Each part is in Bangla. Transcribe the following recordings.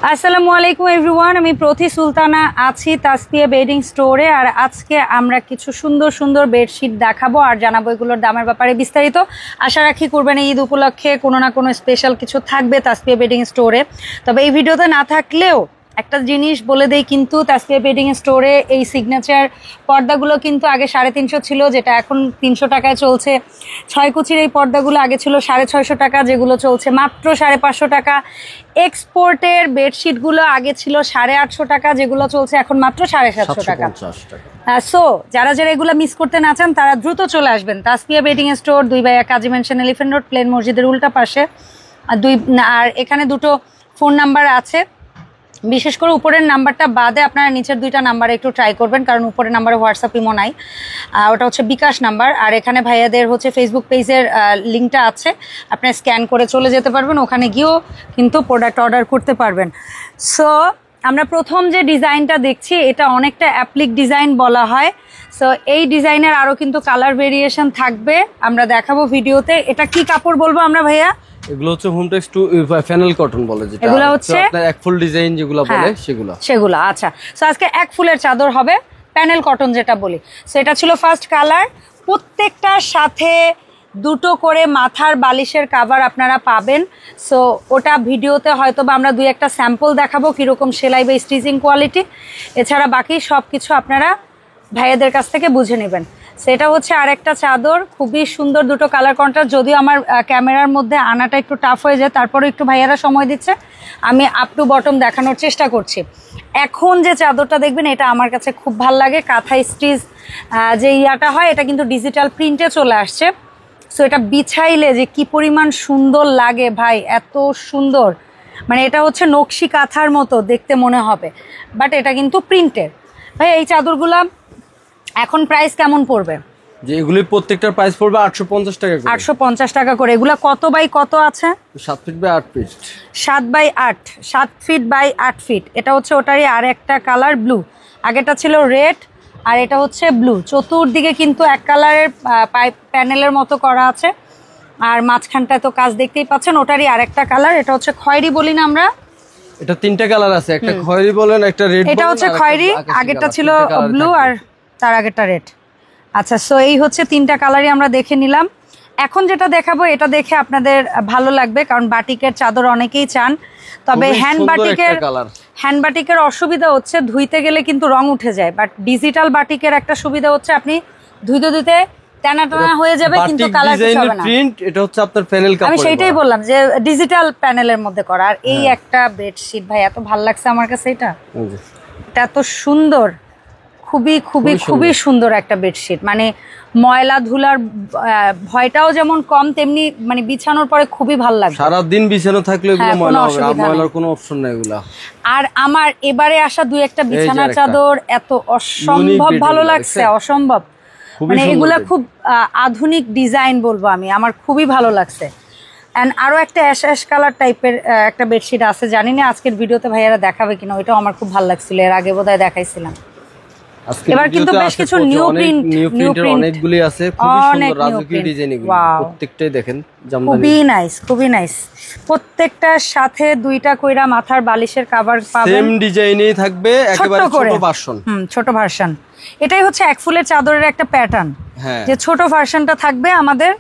আসসালামু আলাইকুম এভরিওয়ান, আমি প্রতি সুলতানা আছি তাসপিয়া বেডিং স্টোরে। আর আজকে আমরা কিছু সুন্দর সুন্দর বেডশিট দেখাবো আর জানাবো এগুলোর দামের ব্যাপারে বিস্তারিত। আশা রাখি কুরবানি ঈদ উপলক্ষে কোনো না কোনো স্পেশাল কিছু থাকবে তাসপিয়া বেডিং স্টোরে। তবে এই ভিডিওতে না থাকলেও একটা জিনিস বলে দেই, কিন্তু তাসপিয়া বেডিং স্টোরে এই সিগনেচার পর্দাগুলো কিন্তু আগে 350 ছিল, যেটা এখন 300 টাকায় চলছে। 6 কুচির এই পর্দাগুলো আগে ছিল 650 টাকা, যেগুলো চলছে মাত্র 550 টাকা। এক্সপোর্টের বেডশিটগুলো আগে ছিল 850 টাকা, যেগুলো চলছে এখন মাত্র 750 টাকা। সো যারা যারা এগুলো মিস করতে না চান তারা দ্রুত চলে আসবেন Taspia Bedding Store, 2 by 1 Kazi Mansion, Elephant Road, প্লেন মসজিদের উল্টা পাশে। আর এখানে দুটো ফোন নাম্বার আছে, বিশেষ করে উপরের নাম্বারটা বাদে আপনারা নিচের 2টা নাম্বারে একটু ট্রাই করবেন, কারণ উপরের নাম্বারে হোয়াটসঅ্যাপ ইমো নাই, ওটা হচ্ছে বিকাশ নাম্বার। আর এখানে ভাইয়াদের হচ্ছে ফেসবুক পেজের লিঙ্কটা আছে, আপনারা স্ক্যান করে চলে যেতে পারবেন, ওখানে গিয়েও কিন্তু প্রোডাক্ট অর্ডার করতে পারবেন। সো আমরা প্রথম যে ডিজাইনটা দেখছি এটা অনেকটা অ্যাপ্লিক ডিজাইন বলা হয়। সো এই ডিজাইনের আরও কিন্তু কালার ভেরিয়েশন থাকবে, আমরা দেখাবো ভিডিওতে। এটা কি কাপড় বলবো আমরা ভাইয়া? এগুলো হচ্ছে হোমটেক্স টু ফ্যানেল কটন বলে, যেটা এগুলো হচ্ছে আপনার এক ফুল ডিজাইন যেগুলো বলে সেগুলো। আচ্ছা, সো আজকে এক ফুলের চাদর হবে, প্যানেল কটন যেটা বলি। সো এটা ছিল ফার্স্ট কালার। প্রত্যেকটার সাথে দুটো করে মাথার বালিশের কাভার আপনারা পাবেন। সো ওটা ভিডিওতে হয়তো বা আমরা 2-1টা স্যাম্পল দেখাবো কীরকম সেলাই বা স্টিচিং কোয়ালিটি। এছাড়া বাকি সব কিছু আপনারা ভাইয়াদের কাছ থেকে বুঝে নেবেন। সেটা হচ্ছে আরেকটা চাদর, খুবই সুন্দর দুটো কালার কন্ট্রাস্ট। যদিও আমার ক্যামেরার মধ্যে আনাটা একটু টাফ হয়ে যায়, তারপরে একটু ভাইয়ারা সময় দিচ্ছে, আমি আপ টু বটম দেখানোর চেষ্টা করছি। এখন যে চাদরটা দেখবেন এটা আমার কাছে খুব ভাল লাগে, কাঁথা স্টিচ যে ইয়াটা হয় এটা কিন্তু ডিজিটাল প্রিন্টে চলে আসছে। সো এটা বিছাইলে যে কি পরিমাণ সুন্দর লাগে ভাই, এত সুন্দর, মানে এটা হচ্ছে নকশি কাঁথার মতো দেখতে মনে হবে, বাট এটা কিন্তু প্রিন্টের। ভাই এই চাদরগুলা এখন প্রাইস কেমন পড়বে? যে এগুলি প্রত্যেকটার প্রাইস পড়বে 850 টাকা করে। 850 টাকা করে। এগুলা কত বাই কত আছে? 7 feet by 8 feet. 7 by 8, 7 feet by 8 feet. এটা হচ্ছে ওটারই আর একটা কালার ব্লু, আগেটা ছিল রেড আর এটা হচ্ছে ব্লু। চতুর্দিকে কিন্তু এক কালারের পাইপ প্যানেলের মতো করা আছে, আর মাঝখানটায় তো কাজ দেখতেই পাচ্ছেন, ওটারই আর একটা কালার। এটা হচ্ছে খয়েরি বলি না আমরা, এটা 3টা কালার আছে, একটা খয়েরি বলেন, একটা রেড। এটা হচ্ছে খয়েরি, আগেরটা ছিল ব্লু আর তার আগেরটা রেড। আচ্ছা, সো এই হচ্ছে 3টা কালারই আমরা দেখে নিলাম। এখন যেটা দেখাবো এটা দেখে আপনাদের ভালো লাগবে, কারণ বাটিকের চাদর অনেকেই চান। তবে হ্যান্ড বাটিকের অসুবিধা হচ্ছে ধুইতে গেলে কিন্তু রং উঠে যায়, বাট ডিজিটাল বাটিকের একটা সুবিধা হচ্ছে আপনি ধুইতে টানা টানা হয়ে যাবে, কিন্তু কালার কিছু হবে না। প্রিন্ট এটা হচ্ছে আপনার প্যানেল কাপড়, আমি সেইটাই বললাম যে ডিজিটাল প্যানেলের মধ্যে করা। আর এই একটা বেডশিট ভাই এত ভালো লাগছে আমার কাছে, এটা এত সুন্দর, খুবই খুবই খুবই সুন্দর একটা বেডশিট। মানে ময়লা ধুলার ভয়টাও যেমন কম, তেমনি মানে বিছানোর পরে খুবই ভালো লাগে। সারা দিন বিছানো থাকলে এগুলো ময়লা হবে না, ময়লার কোনো অপশন নাই এগুলা। আর আমার এবারে আসা 2-1টা বিছানা চাদর এত অসম্ভব ভালো লাগছে, অসম্ভব। মানে এগুলা খুব আধুনিক ডিজাইন বলবো আমি, আমার খুবই ভালো লাগছে। এন্ড আরো একটা অ্যাশ কালার টাইপের একটা বেডশিট আছে, জানি না আজকের ভিডিওতে ভাইয়ারা দেখাবে কিনা, ওইটাও আমার খুব ভালো লাগছিল, এর আগে বোধহয় দেখাইছিলাম। এবার কিন্তু বেশ কিছু নিউ প্রিন্ট অনেকগুলি আছে, খুবই সুন্দর রাজকীয় ডিজাইন এগুলো, প্রত্যেকটাই দেখেন জামদানি, খুবই নাইস। প্রত্যেকটার সাথে 2টা কইরা মাথার বালিশের কভার পাবেন, সেম ডিজাইনেই থাকবে, একেবারে ছোট ভার্সন। ছোট ভার্সন, এটাই হচ্ছে এক ফুলের চাদরের একটা প্যাটার্ন, যে ছোট ভার্সনটা থাকবে আমাদের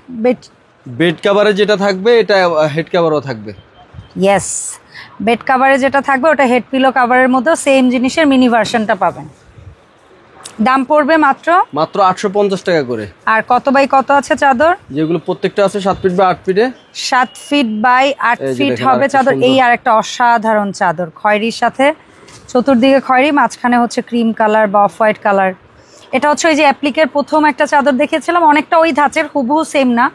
বেড কভারে যেটা থাকবে এটা হেড কভারও থাকবে। ইয়েস, বেড কভারে যেটা থাকবে ওটা হেড পিলো কভারের মধ্যে সেম জিনিসের মিনি ভার্সনটা পাবেন। দাম পড়বে মাত্র 850 টাকা করে। আর কত বাই কত আছে চাদর? যেগুলো প্রত্যেকটা আছে 7 ফিট বাই 8 ফিটে। 7 ফিট বাই 8 ফিট হবে চাদর। এই আর একটা অসাধারণ চাদর, খয়েরির সাথে চতুর্দিকে খয়েরি, মাঝখানে হচ্ছে ক্রিম কালার বা অফ হোয়াইট কালার। এটা হচ্ছে ওই যে অ্যাপ্লিকের প্রথম একটা চাদর দেখেছিলাম, অনেকটা ওই ধাঁচের, হুবহু সেম না,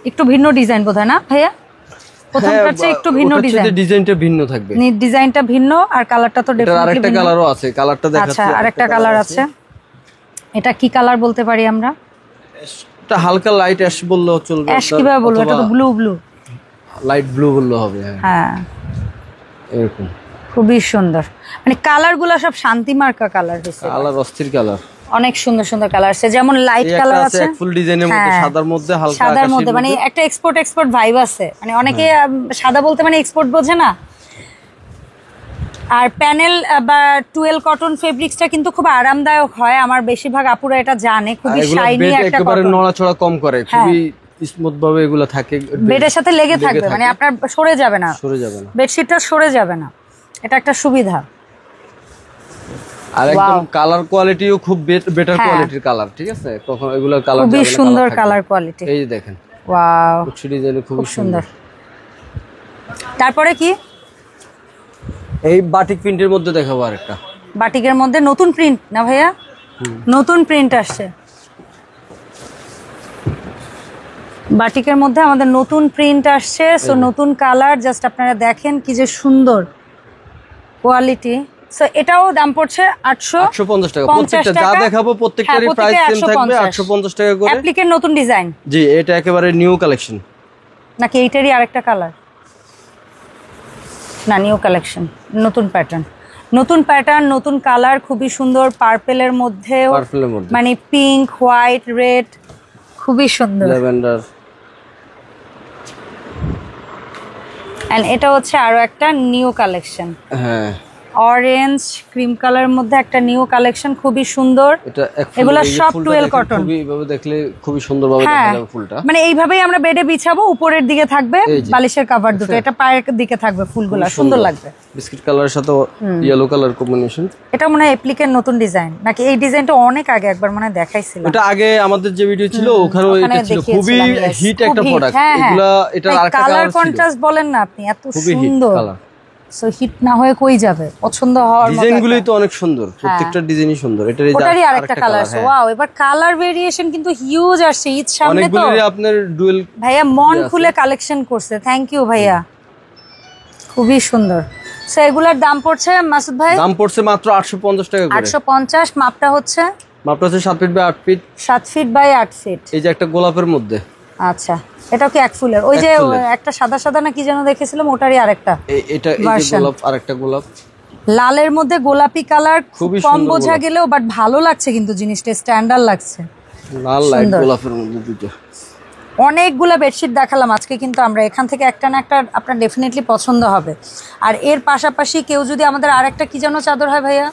একটু ভিন্ন ডিজাইন বোধহয় না ভাইয়া? প্রথমটার চেয়ে একটু ভিন্ন ডিজাইন, ডিজাইনটা ভিন্ন থাকবে, ডিজাইনটা ভিন্ন, আর কালারটা তো ডেফিনেটলি আরেকটা কালারও আছে, কালারটা দেখাচ্ছি। আচ্ছা, আরেকটা কালার আছে, এটা কি কালার বলতে পারি আমরা? এটা হালকা লাইট অ্যাশ বললেও চলবে। অ্যাশ কিভাবে বলবো? এটা তো ব্লু, লাইট ব্লু বললে হবে। হ্যাঁ, এরকম খুবই সুন্দর, মানে কালারগুলো সব শান্তি মার্কা কালার দিছে, কালার অস্থির কালার, অনেক সুন্দর সুন্দর কালার আছে। যেমন লাইট কালার আছে ফুল ডিজাইনের মধ্যে, সাদার মধ্যে, হালকা সাদার মধ্যে, মানে একটা এক্সপোর্ট ভাইব আছে। মানে অনেকে সাদা বলতে মানে এক্সপোর্ট বোঝে না, আর প্যানেল বা টুয়েল কটন ফেব্রিক্সটা কিন্তু খুব আরামদায়ক হয়, আমার বেশিরভাগ আপুরা এটা জানে, খুবই শাইনি একটা একেবারে কটন, নড়াচড়া কম করে, খুবই স্মুথ ভাবে এগুলো থাকে, বেডের সাথে লেগে থাকবে, মানে আপনার সরে যাবে না, বেডশিটটা সরে যাবে না, এটা একটা সুবিধা। আর একদম কালার কোয়ালিটিও খুব বেটার কোয়ালিটির কালার, ঠিক আছে, কখন এগুলোর কালার খুবই সুন্দর কালার কোয়ালিটি, এই যে দেখেন ওয়াও কুচি ডিজাইন খুব সুন্দর। তারপরে কি এই বাটিক প্রিন্টের মধ্যে দেখাবো আরেকটা, বাটিকের মধ্যে নতুন প্রিন্ট না ভাইয়া, নতুন প্রিন্ট আসছে বাটিকের মধ্যে, আমাদের নতুন প্রিন্ট আসছে, সো নতুন কালার, জাস্ট আপনারা দেখেন কি যে সুন্দর কোয়ালিটি। সো এটাও দাম পড়ছে 850 টাকা, প্রত্যেকটা যা দেখাবো প্রত্যেকটারই প্রাইস সেম থাকবে 850 টাকা করে। অ্যাপ্লিকের নতুন ডিজাইন, জি এটা একেবারে নিউ কালেকশন নাকি এইটারই আরেকটা কালার? না, নিউ কালেকশন, নতুন প্যাটার্ন, নতুন প্যাটার্ন, নতুন কালার, খুবই সুন্দর, পার্পেলের মধ্যে, মানে পিঙ্ক, হোয়াইট, রেড, খুবই সুন্দর, ল্যাভেন্ডার। এন্ড এটা হচ্ছে আরো একটা নিউ কালেকশন, হ্যাঁ অরেঞ্জ ক্রিম কালারের মধ্যে একটা নিউ কালেকশন, খুবই সুন্দর। এগুলো সব টুয়েল কটন, এইভাবে দেখলে খুবই সুন্দরভাবে দেখা যাবে ফুলটা, মানে এইভাবেই আমরা বেডে বিছাবো, উপরের দিকে থাকবে বালিশের কভার দুটো, এটা পায়ের দিকে থাকবে, ফুলগুলো সুন্দর লাগবে, বিস্কিট কালারের সাথে ইয়েলো কালার কম্বিনেশন। এটা মনে হয় অ্যাপ্লিকের নতুন ডিজাইন, নাকি এই ডিজাইনটা অনেক আগে একবার মনে হয় দেখাইছিল, এটা আগে আমাদের যে ভিডিও ছিল ওখানেও এটা ছিল, খুবই হিট একটা প্রোডাক্ট, এগুলা এটা আরেকটা কালার কন্ট্রাস্ট বলেন না আপনি, এত সুন্দর, সো হিট না হয়ে কই যাবে, পছন্দ হওয়ার মতো, ডিজাইনগুলোই তো অনেক সুন্দর, প্রত্যেকটা ডিজাইনই সুন্দর, এটারই আরেকটা কালার। ওয়াও, এবার কালার ভেরিয়েশন কিন্তু হিউজ আসছে ঈদ সামনে, তো অনেকগুলোই আপনার ডুয়েল, ভাইয়া মন খুলে কালেকশন করছে, থ্যাংক ইউ ভাইয়া, খুবই সুন্দর। সো এগুলোর দাম পড়ছে মাসুদ ভাই, দাম পড়ছে মাত্র 850 টাকা করে, 850। মাপটা হচ্ছে 7 feet by 8 feet, 7 feet by 8 feet. এই যে একটা গোলাপের মধ্যে, আচ্ছা এটাও কি এক ফুলের? ওই যে একটা সাদা সাদা না কি যেন দেখেছিলাম, ওটারই আরেকটা, এটা এই যে গোলাপ, আরেকটা গোলাপ, লালের মধ্যে গোলাপি কালার, খুব কম বোঝা গেলেও বাট ভালো লাগছে, কিন্তু জিনিসটা স্ট্যান্ডার্ড লাগছে, লাল লাইট গোলাপের মধ্যে দুটো। অনেকগুলা বেডশিট দেখালাম আজকে, কিন্তু আমরা এখান থেকে একটা না একটা আপনার ডেফিনেটলি পছন্দ হবে। আর এর পাশাপাশি কেউ যদি আমাদের আরেকটা কি যেন চাদর হয় ভাইয়া,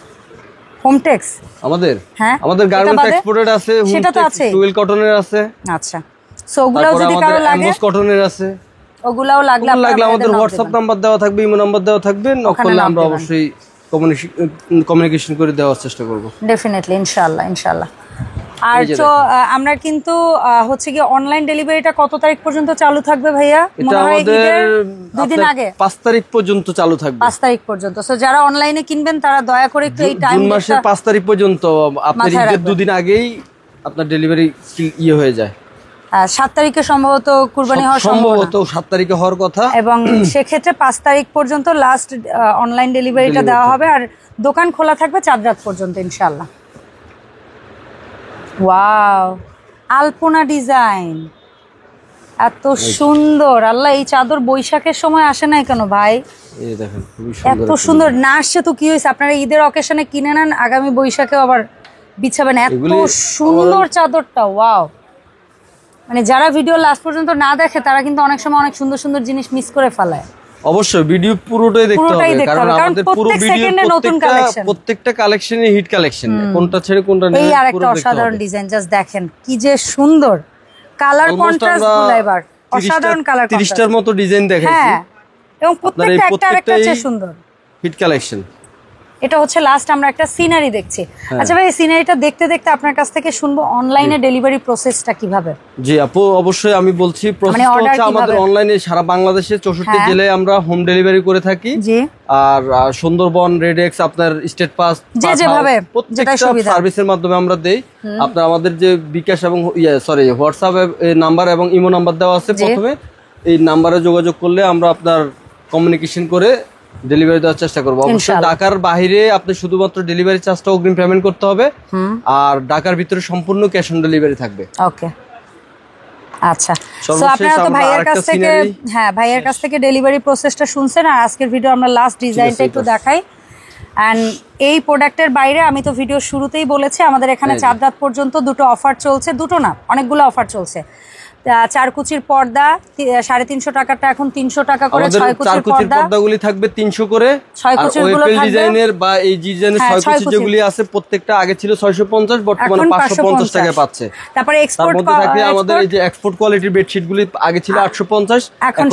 হোমটেক্স, আমাদের হ্যাঁ আমাদের গার্মেন্টস এক্সপোর্টেড আছে, সেটা তো আছে, টুয়েল কটনের আছে, আচ্ছা, সো ওগুলাও যদি কারো লাগে, এমবোস কটনের আছে, ওগুলাও লাগলে আমাদের হোয়াটসঅ্যাপ নাম্বার দেওয়া থাকবে, ইমো নাম্বার দেওয়া থাকবে, নক করলে আমরা অবশ্যই কমিউনিকেশন করে দেওয়ার চেষ্টা করব, ডেফিনেটলি, ইনশাআল্লাহ ইনশাআল্লাহ। আর তো আমরা কিন্তু হচ্ছে কি অনলাইন ডেলিভারিটা কত তারিখ পর্যন্ত চালু থাকবে ভাইয়া? মনে হয় ঈদের 2 দিন আগে, 5 তারিখ পর্যন্ত চালু থাকবে, 5 তারিখ পর্যন্ত। সো যারা অনলাইনে কিনবেন তারা দয়া করে একটু এই টাইম, জুন মাসের 5 তারিখ পর্যন্ত, আপনার ঈদের 2 দিন আগেই আপনার ডেলিভারি হয়ে যায়। 7 তারিখে সম্ভবত কুরবানি হওয়ার সম্ভবত 7 তারিখে হওয়ার কথা, এবং সেক্ষেত্রে 5 তারিখ পর্যন্ত লাস্ট অনলাইন ডেলিভারিটা দেওয়া হবে, আর দোকান খোলা থাকবে 4 রাত পর্যন্ত ইনশাআল্লাহ। ওয়াও, আলপনা ডিজাইন এত সুন্দর, আল্লাহ এই চাদর বৈশাখের সময় আসে নাই কেন ভাই? এই দেখেন খুবই সুন্দর, এত সুন্দর না আসছে তো কি হয়েছে, আপনারা ঈদের অকেশনে কিনে নেন, আগামী বৈশাখে আবার বিছাবেন, এত সুন্দর চাদরটা। ওয়াও, মানে যারা ভিডিও লাস্ট পর্যন্ত না দেখে তারা কিন্তু অনেক সময় অনেক সুন্দর সুন্দর জিনিস মিস করে ফেলায়। অবশ্যই ভিডিও পুরোটাই দেখতে হবে, কারণ আমাদের পুরো ভিডিও প্রত্যেকটা কালেকশনই হিট কালেকশন, কোনটা ছেড়ে কোনটা নেই। এই আরেকটা অসাধারণ ডিজাইন, জাস্ট দেখেন কি যে সুন্দর কালার কন্ট্রাস্ট গুলো, এবার অসাধারণ কালার কন্ট্রাস্ট, 30টার মতো ডিজাইন দেখাইছি, হ্যাঁ, এবং প্রত্যেকটা একটা আরেকটা চেয়ে সুন্দর, হিট কালেকশন। এটা হচ্ছে লাস্ট আমরা একটা সিনারি দেখছি। আচ্ছা ভাই, সিনারিটা দেখতে দেখতে আপনার কাছ থেকে শুনবো অনলাইনে ডেলিভারি প্রসেসটা কিভাবে? জি আপু, অবশ্যই আমি বলছি, প্রসেসটা হচ্ছে আমাদের অনলাইনে সারা বাংলাদেশে 64 জেলায় আমরা হোম ডেলিভারি করে থাকি। জি, আর সুন্দরবন, রেডেক্স, আপনার স্টেট পাস, যেভাবে প্রত্যেকটা সার্ভিসের মাধ্যমে আমরা দেই। আপনার আমাদের যে বিকাশ এবং হোয়াটসঅ্যাপ নাম্বার এবং ইমো নাম্বার দেওয়া আছে, প্রথমে এই নাম্বারে যোগাযোগ করলে আমরা আপনার কমিউনিকেশন করে ডেলিভারি দেওয়ার চেষ্টা করবো। অবশ্যই ঢাকার বাইরে আপনি শুধুমাত্র ডেলিভারি চার্জটা অগ্রিম পেমেন্ট করতে হবে, আর ঢাকার ভিতরে সম্পূর্ণ ক্যাশ অন ডেলিভারি থাকবে। ওকে, আচ্ছা, সো আপনারা তো ভাইয়ের কাছ থেকে, হ্যাঁ ভাইয়ের কাছ থেকে ডেলিভারি প্রসেসটা শুনছেন, আর আজকের ভিডিও আমরা লাস্ট ডিজাইনটা একটু দেখাই। অ্যান্ড এই প্রোডাক্টের বাইরে আমি তো ভিডিও শুরুতেই বলেছি আমাদের এখানে 4 রাত পর্যন্ত দুটো অফার চলছে, দুটো না অনেকগুলো অফার চলছে। 4 কুচির পর্দা 350 টাকাটা এখন 300 টাকা করে, আমাদের 6 কুচির 4 কুচির পর্দাগুলি থাকবে 300 করে, 6 আর কুচির গুলো ওয়েপেল থাকবে ডিজাইনের বা এই ডিজাইনের 6 কুচি যেগুলি আছে প্রত্যেকটা আগে ছিল 650, বর্তমানে 550 টাকায় পাচ্ছে। তারপরে তার এক্সপোর্ট মধ্যে থাকবে আমাদের এই যে এক্সপোর্ট কোয়ালিটির বেডশিটগুলি আগে ছিল 850, এখন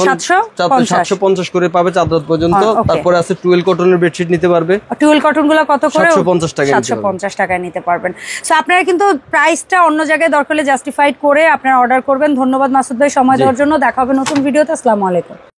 750 করে পাবে চাদর পর্যন্ত। তারপরে আছে টুয়েল কটনের বেডশিট নিতে পারবে, টুয়েল কটন গুলো কত করে? 750 টাকা, 750 টাকায় নিতে পারবেন। সো আপনারা কিন্তু প্রাইসটা অন্য জায়গায় দরকার হলে জাস্টিফাইড করে আপনারা অর্ডার করবেন। ধন্যবাদ মাসুদ ভাই সময় দেওয়ার জন্য। দেখা হবে নতুন ভিডিওতে। আসসালামু আলাইকুম।